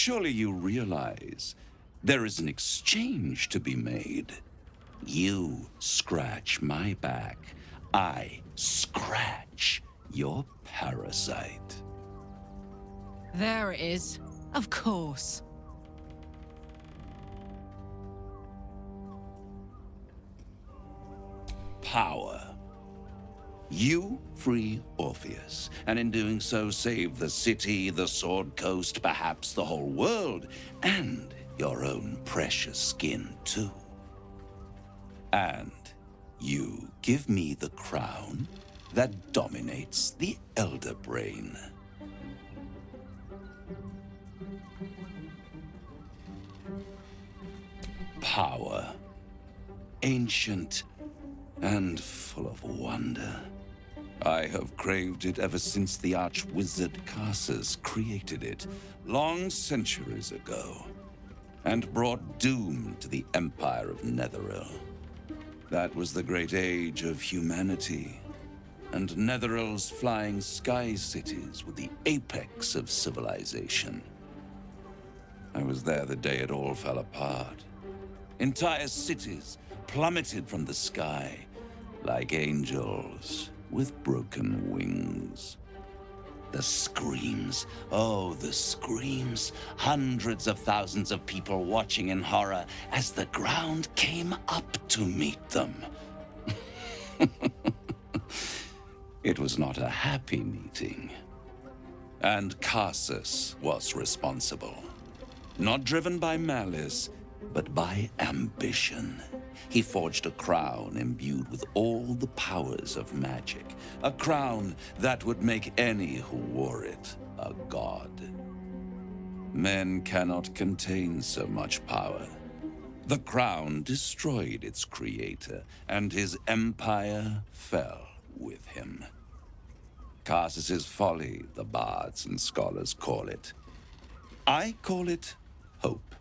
Surely you realize there is an exchange to be made. You scratch my back, I scratch your parasite. There it is. Of course. Power. You free Orpheus, and in doing so save the city, the Sword Coast, perhaps the whole world, and your own precious skin too. And you give me the crown that dominates the Elder Brain. Power. Ancient and full of wonder. I have craved it ever since the arch-wizard Carsus created it, long centuries ago, and brought doom to the Empire of Netheril. That was the great age of humanity, and Netheril's flying sky cities were the apex of civilization. I was there the day it all fell apart. Entire cities plummeted from the sky, like angels with broken wings. The screams, oh, the screams. Hundreds of thousands of people watching in horror as the ground came up to meet them. It was not a happy meeting. And Carsus was responsible. Not driven by malice, but by ambition. He forged a crown imbued with all the powers of magic. A crown that would make any who wore it a god. Men cannot contain so much power. The crown destroyed its creator, and his empire fell with him. Carsus's folly, the bards and scholars call it. I call it hope.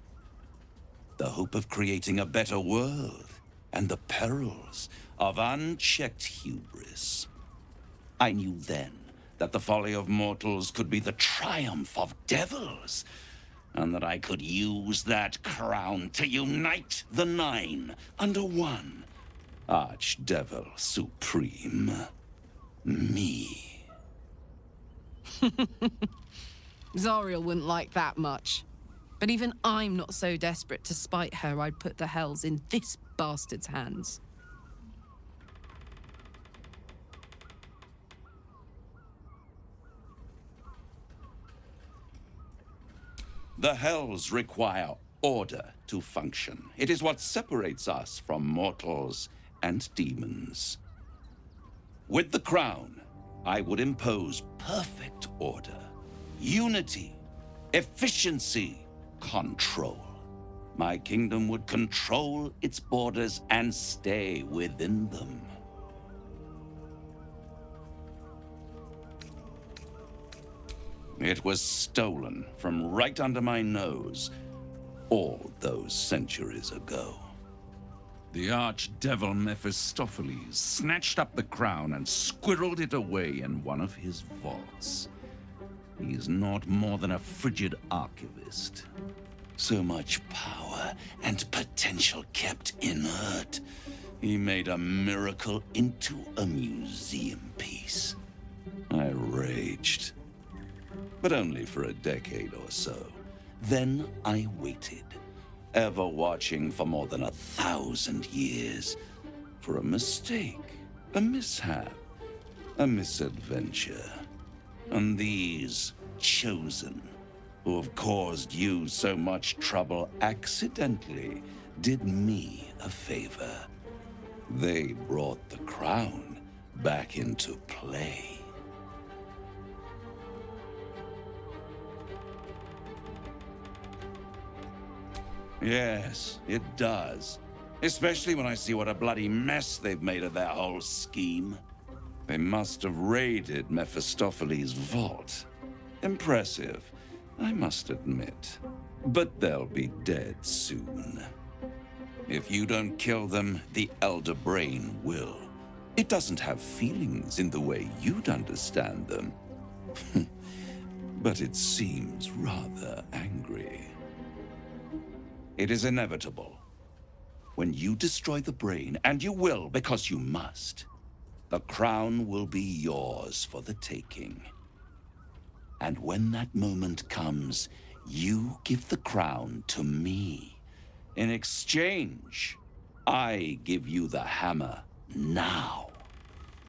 The hope of creating a better world, and the perils of unchecked hubris. I knew then that the folly of mortals could be the triumph of devils, and that I could use that crown to unite the Nine under one Archdevil Supreme. Me. Zariel wouldn't like that much. But even I'm not so desperate to spite her I'd put the hells in this bastard's hands. The hells require order to function. It is what separates us from mortals and demons. With the crown, I would impose perfect order, unity, efficiency, control. My kingdom would control its borders and stay within them. It was stolen from right under my nose all those centuries ago. The archdevil Mephistopheles snatched up the crown and squirreled it away in one of his vaults. He is not more than a frigid archivist. So much power and potential kept inert. He made a miracle into a museum piece. I raged. But only for a decade or so. Then I waited, ever watching for more than 1,000 years, for a mistake, a mishap, a misadventure. And these chosen, who have caused you so much trouble accidentally, did me a favor. They brought the crown back into play. Yes, it does. Especially when I see what a bloody mess they've made of their whole scheme. They must have raided Mephistopheles' vault. Impressive, I must admit. But they'll be dead soon. If you don't kill them, the Elder Brain will. It doesn't have feelings in the way you'd understand them. But it seems rather angry. It is inevitable. When you destroy the brain, and you will because you must, the crown will be yours for the taking. And when that moment comes, you give the crown to me. In exchange, I give you the hammer now.